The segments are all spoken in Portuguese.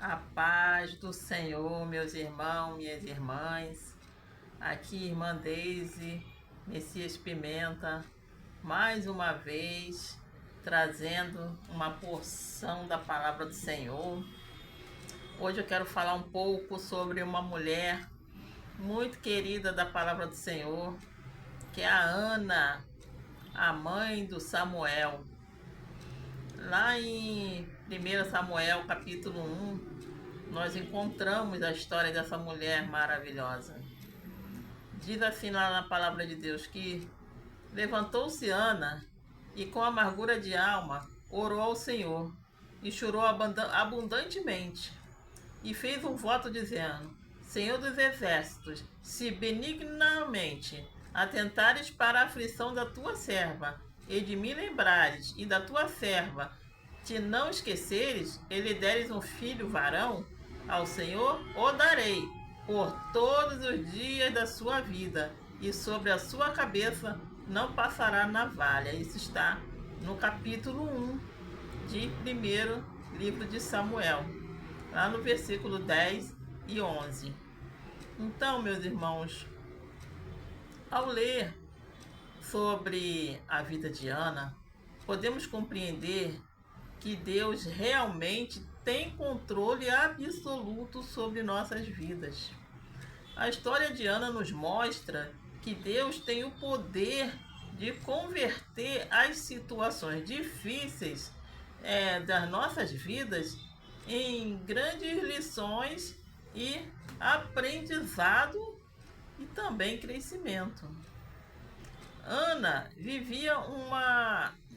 A paz do Senhor, meus irmãos, minhas irmãs. Aqui, irmã Deise, Messias Pimenta, mais uma vez trazendo uma porção da palavra do Senhor. Hoje eu quero falar um pouco sobre uma mulher muito querida da palavra do Senhor, que é a Ana, a mãe do Samuel. Lá em 1 Samuel, capítulo 1, nós encontramos a história dessa mulher maravilhosa. Diz assim lá na palavra de Deus que levantou-se Ana e com amargura de alma orou ao Senhor e chorou abundantemente e fez um voto dizendo: Senhor dos exércitos, se benignamente atentares para a aflição da tua serva e de me lembrares e da tua serva te não esqueceres e lhe deres um filho varão, ao Senhor o darei por todos os dias da sua vida, e sobre a sua cabeça não passará navalha. Isso está no capítulo 1 de 1º livro de Samuel, lá no versículo 10 e 11. Então, meus irmãos, ao ler sobre a vida de Ana, podemos compreender que Deus realmente tem controle absoluto sobre nossas vidas. A história de Ana nos mostra que Deus tem o poder de converter as situações difíceis das nossas vidas em grandes lições e aprendizado e também crescimento. Ana vivia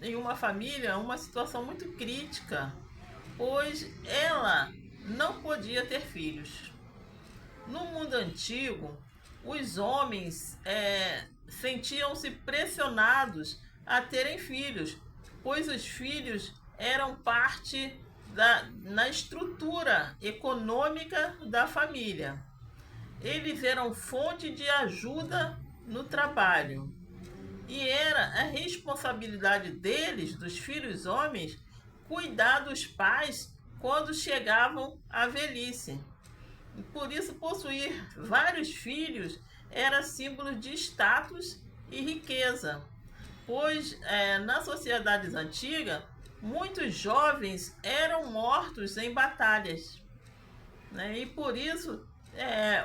em uma família uma situação muito crítica, pois ela não podia ter filhos. No mundo antigo, os homens sentiam-se pressionados a terem filhos, pois os filhos eram parte na estrutura econômica da família. Eles eram fonte de ajuda no trabalho. E era a responsabilidade deles, dos filhos homens, cuidar dos pais quando chegavam à velhice. Por isso, possuir vários filhos era símbolo de status e riqueza, pois nas sociedades antigas, muitos jovens eram mortos em batalhas, né? E por isso,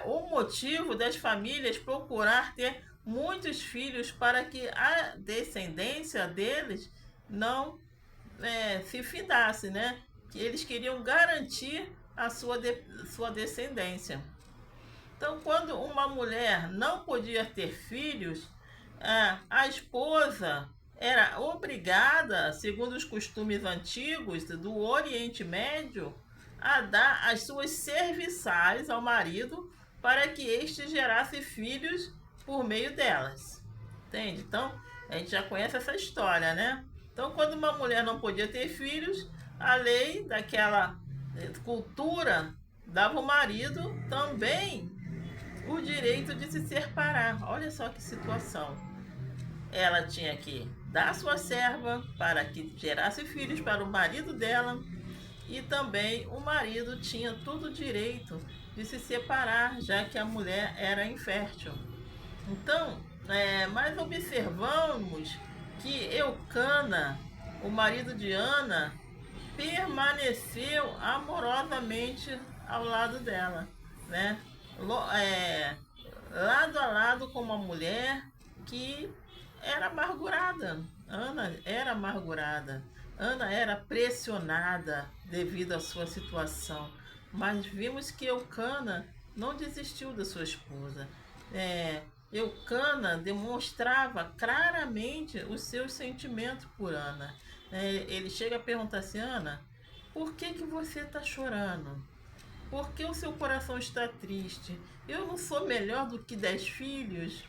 o motivo das famílias procurar ter muitos filhos para que a descendência deles não se findasse, né? Que eles queriam garantir a sua descendência. Então, quando uma mulher não podia ter filhos, a esposa era obrigada, segundo os costumes antigos do Oriente Médio, a dar as suas serviçais ao marido para que este gerasse filhos por meio delas. Entende? Então, a gente já conhece essa história, né? Então, quando uma mulher não podia ter filhos, a lei daquela cultura dava ao marido também o direito de se separar. Olha só que situação. Ela tinha que dar sua serva para que gerasse filhos para o marido dela, e também o marido tinha todo o direito de se separar, já que a mulher era infértil. Então, mas observamos que Eucana, o marido de Ana, permaneceu amorosamente ao lado dela, né? Lado a lado com uma mulher que era amargurada. Ana era amargurada. Ana era pressionada devido à sua situação. Mas vimos que Eucana não desistiu da sua esposa. Eucana demonstrava claramente os seus sentimentos por Ana. Ele chega a perguntar assim: Ana, por que você está chorando? Por que o seu coração está triste? Eu não sou melhor do que 10 filhos?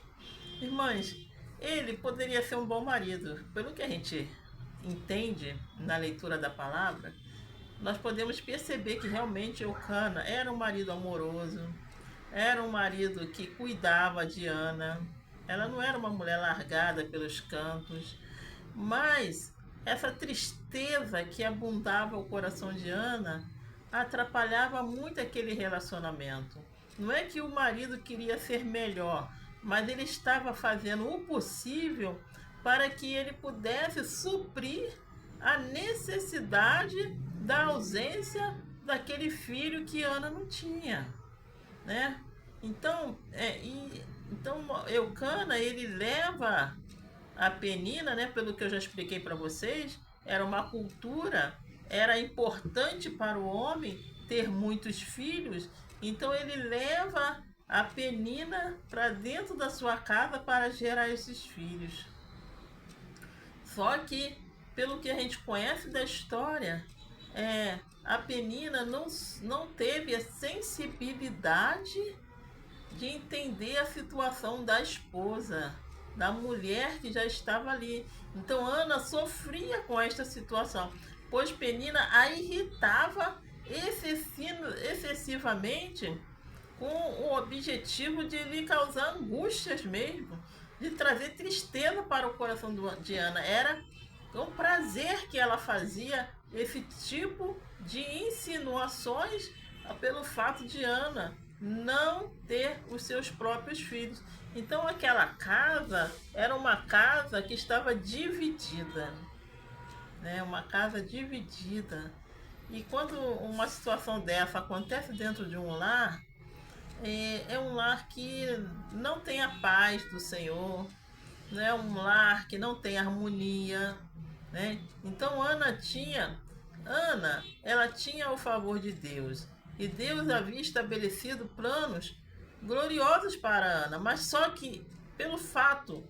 Irmãs, ele poderia ser um bom marido. Pelo que a gente entende na leitura da palavra, nós podemos perceber que realmente Eucana era um marido amoroso, era um marido que cuidava de Ana. Ela não era uma mulher largada pelos cantos, mas essa tristeza que abundava o coração de Ana atrapalhava muito aquele relacionamento. Não é que o marido queria ser melhor, mas ele estava fazendo o possível para que ele pudesse suprir a necessidade da ausência daquele filho que Ana não tinha, né? Então, Eucana, ele leva a Penina, né, pelo que eu já expliquei para vocês, era uma cultura, era importante para o homem ter muitos filhos, então ele leva a Penina para dentro da sua casa para gerar esses filhos. Só que, pelo que a gente conhece da história, a Penina não teve a sensibilidade de entender a situação da esposa, da mulher que já estava ali. Então Ana sofria com esta situação, pois Penina a irritava excessivamente, com o objetivo de lhe causar angústias mesmo, de trazer tristeza para o coração de Ana. Era um prazer que ela fazia esse tipo de insinuações pelo fato de Ana não ter os seus próprios filhos. Então aquela casa era uma casa que estava dividida, né? Uma casa dividida. E quando uma situação dessa acontece dentro de um lar, é um lar que não tem a paz do Senhor, não é um lar que não tem harmonia, né? Então Ana, ela tinha o favor de Deus, e Deus havia estabelecido planos gloriosos para Ana, mas só que pelo fato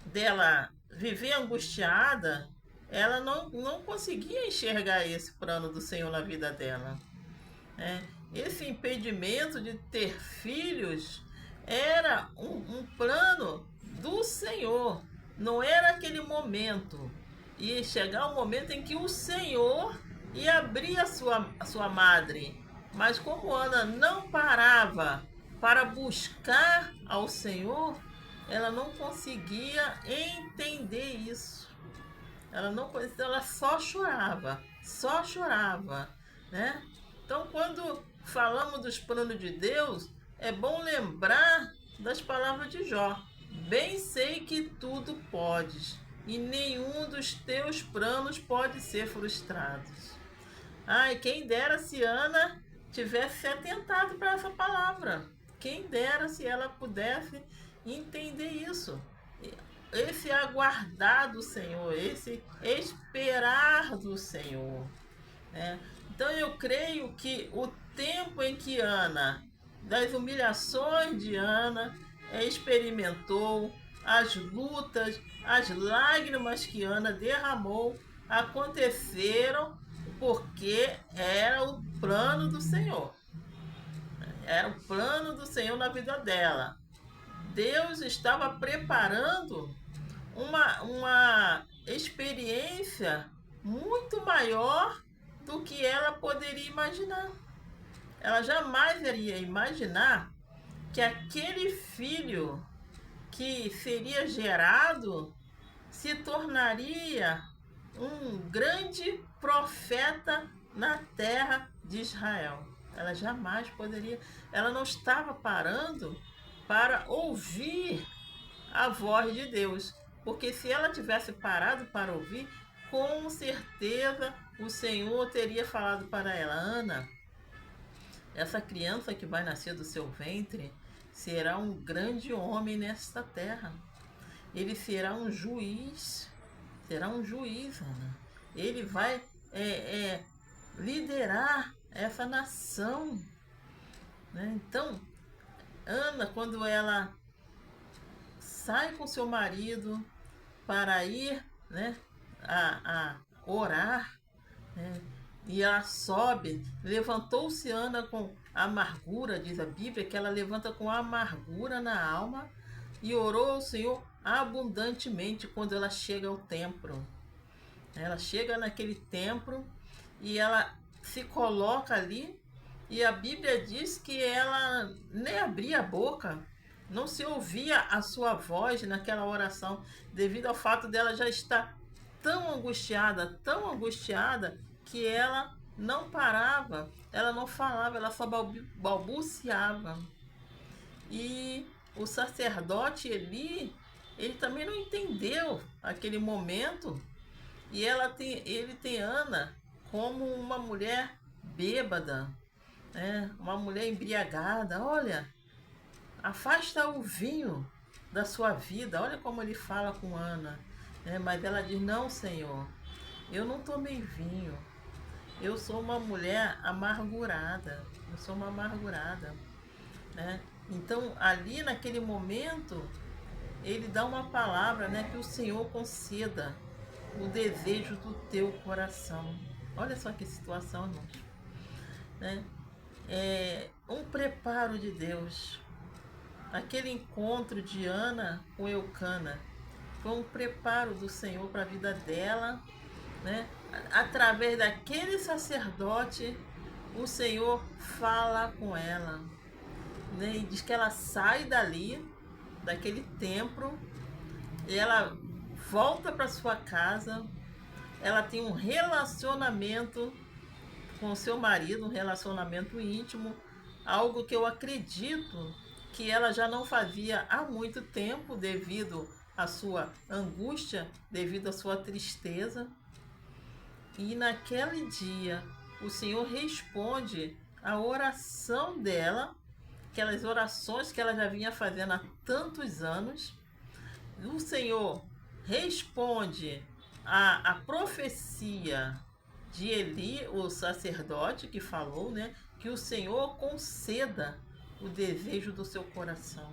dela viver angustiada, ela não conseguia enxergar esse plano do Senhor na vida dela, né? Esse impedimento de ter filhos era um plano do Senhor, não era aquele momento. Ia chegar o momento em que o Senhor ia abrir a sua madre. Mas como Ana não parava para buscar ao Senhor, ela não conseguia entender isso. Ela só chorava, né? Então, quando falamos dos planos de Deus, é bom lembrar das palavras de Jó. Bem sei que tudo podes, e nenhum dos teus planos pode ser frustrado. Ai, quem dera se Ana tivesse se atentado para essa palavra. Quem dera se ela pudesse entender isso. Esse aguardar do Senhor, esse esperar do Senhor, né? Então eu creio que o tempo em que Ana, das humilhações de Ana, experimentou, as lutas, as lágrimas que Ana derramou, aconteceram porque era o plano do Senhor. Era o plano do Senhor na vida dela. Deus estava preparando uma experiência muito maior do que ela poderia imaginar. Ela jamais iria imaginar que aquele filho que seria gerado se tornaria um grande profeta na terra de Israel. Ela jamais poderia, ela não estava parando para ouvir a voz de Deus, porque se ela tivesse parado para ouvir, com certeza o Senhor teria falado para ela: Ana, essa criança que vai nascer do seu ventre será um grande homem nesta terra. Ele será um juiz, Ana. Ele vai liderar essa nação, né? Então, Ana, quando ela sai com seu marido para ir, né, a orar, né, e ela sobe, levantou-se Ana com amargura, diz a Bíblia, que ela levanta com amargura na alma e orou ao Senhor abundantemente quando ela chega ao templo. Ela chega naquele templo e ela se coloca ali, e a Bíblia diz que ela nem abria a boca, não se ouvia a sua voz naquela oração, devido ao fato dela já estar tão angustiada, que ela não parava, ela não falava, ela só balbuciava. E o sacerdote Eli, ele também não entendeu aquele momento, e ele tem Ana como uma mulher bêbada, né? Uma mulher embriagada. Olha, afasta o vinho da sua vida. Olha como ele fala com Ana. Mas ela diz: não, Senhor, eu não tomei vinho. Eu sou uma mulher amargurada. Eu sou uma amargurada. Né? Então, ali naquele momento, ele dá uma palavra, né, que o Senhor conceda o desejo do teu coração. Olha só que situação, irmãos. Né? É um preparo de Deus. Aquele encontro de Ana com Eucana foi um preparo do Senhor para a vida dela, né? Através daquele sacerdote, o Senhor fala com ela, né? E diz que ela sai dali, daquele templo, e ela volta para sua casa. Ela tem um relacionamento com o seu marido, um relacionamento íntimo, algo que eu acredito que ela já não fazia há muito tempo, devido à sua angústia, devido à sua tristeza. E naquele dia, o Senhor responde a oração dela, aquelas orações que ela já vinha fazendo há tantos anos. O Senhor responde a profecia de Eli, o sacerdote, que falou, né, que o Senhor conceda o desejo do seu coração.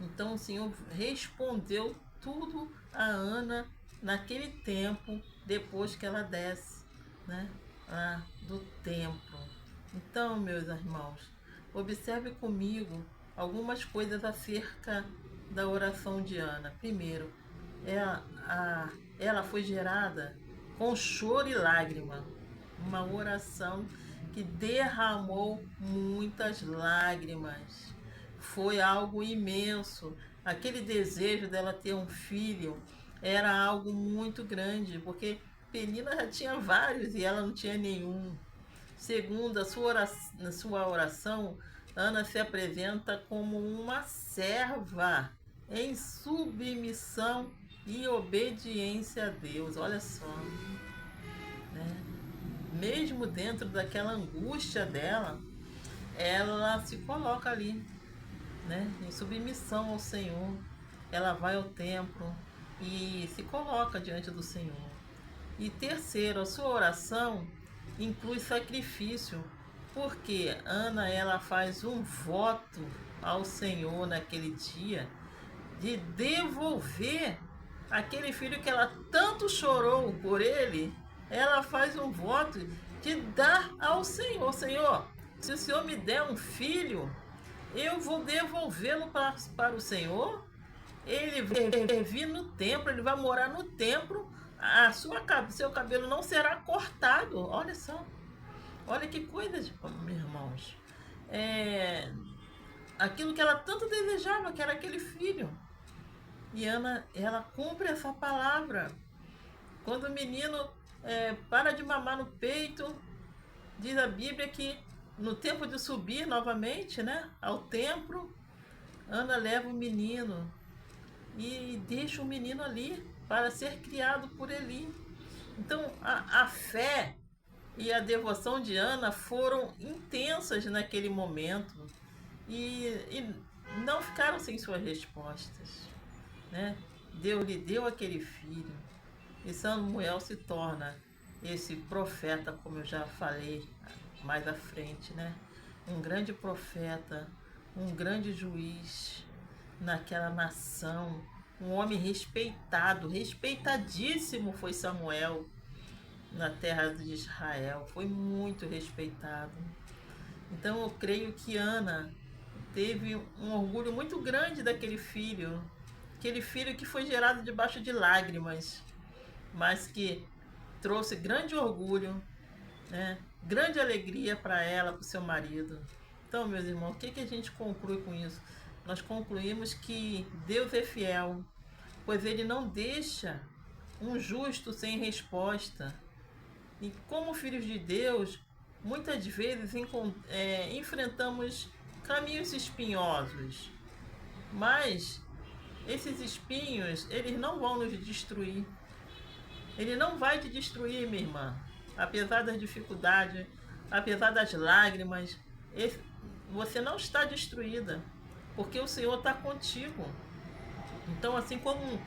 Então o Senhor respondeu tudo a Ana naquele tempo, depois que ela desce, né, lá do templo. Então, meus irmãos, observe comigo algumas coisas acerca da oração de Ana. Primeiro, ela foi gerada com choro e lágrima. Uma oração que derramou muitas lágrimas. Foi algo imenso. Aquele desejo dela ter um filho era algo muito grande, porque Penina já tinha vários e ela não tinha nenhum. Segundo a sua oração, Ana se apresenta como uma serva em submissão e obediência a Deus. Olha só, né? Mesmo dentro daquela angústia dela, ela se coloca ali, né, em submissão ao Senhor. Ela vai ao templo e se coloca diante do Senhor. E terceiro, a sua oração inclui sacrifício, porque Ana, ela faz um voto ao Senhor naquele dia de devolver aquele filho que ela tanto chorou por ele. Ela faz um voto de dar ao Senhor: Senhor, se o Senhor me der um filho, eu vou devolvê-lo para o Senhor. Ele vai vir no templo, ele vai morar no templo, seu cabelo não será cortado. Olha só, olha que coisa, meus irmãos. Aquilo que ela tanto desejava, que era aquele filho. E Ana, ela cumpre essa palavra. Quando o menino para de mamar no peito, diz a Bíblia que no tempo de subir novamente, né, ao templo, Ana leva o menino e deixa o menino ali para ser criado por Eli. Então a fé e a devoção de Ana foram intensas naquele momento e não ficaram sem suas respostas, né? Deus lhe deu aquele filho e Samuel se torna esse profeta, como eu já falei mais à frente, né? Um grande profeta, um grande juiz naquela nação, um homem respeitado, respeitadíssimo foi Samuel na terra de Israel, foi muito respeitado. Então eu creio que Ana teve um orgulho muito grande daquele filho, aquele filho que foi gerado debaixo de lágrimas, mas que trouxe grande orgulho, né? Grande alegria para ela, para o seu marido. Então, meus irmãos, o que a gente conclui com isso? Nós concluímos que Deus é fiel, pois Ele não deixa um justo sem resposta. E como filhos de Deus, muitas vezes enfrentamos caminhos espinhosos, mas esses espinhos, eles não vão nos destruir. Ele não vai te destruir, minha irmã. Apesar das dificuldades, apesar das lágrimas, você não está destruída, porque o Senhor está contigo. Então, assim como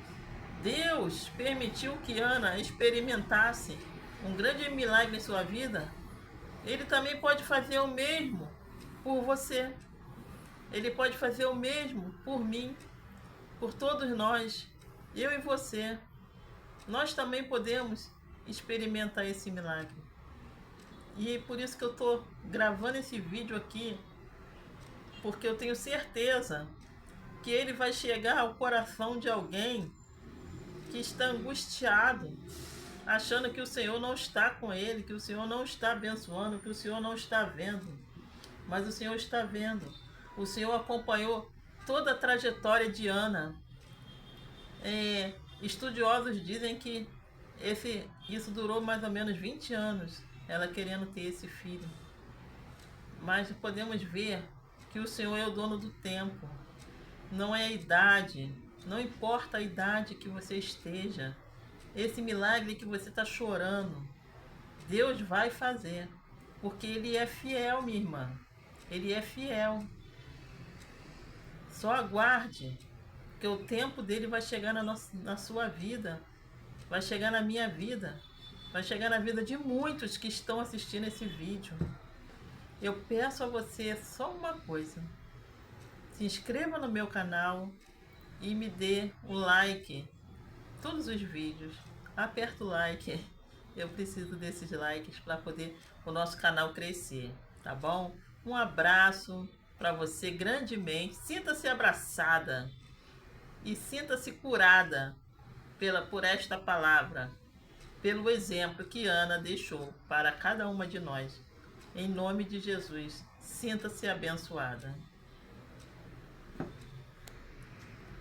Deus permitiu que Ana experimentasse um grande milagre em sua vida, Ele também pode fazer o mesmo por você. Ele pode fazer o mesmo por mim, por todos nós, eu e você. Nós também podemos experimentar esse milagre. E é por isso que eu estou gravando esse vídeo aqui, porque eu tenho certeza que ele vai chegar ao coração de alguém que está angustiado, achando que o Senhor não está com ele, que o Senhor não está abençoando, que o Senhor não está vendo. Mas o Senhor está vendo. O Senhor acompanhou toda a trajetória de Ana. Estudiosos dizem que isso durou mais ou menos 20 anos, ela querendo ter esse filho. Mas podemos ver que o Senhor é o dono do tempo. Não é a idade, não importa a idade que você esteja. Esse milagre que você está chorando, Deus vai fazer, porque Ele é fiel, minha irmã. Ele é fiel. Só aguarde, que o tempo dele vai chegar na sua vida, vai chegar na minha vida, vai chegar na vida de muitos que estão assistindo esse vídeo. Eu peço a você só uma coisa: se inscreva no meu canal e me dê um like. Todos os vídeos, aperta o like. Eu preciso desses likes para poder o nosso canal crescer, tá bom? Um abraço para você grandemente. Sinta-se abraçada e sinta-se curada por esta palavra, pelo exemplo que Ana deixou para cada uma de nós. Em nome de Jesus, sinta-se abençoada.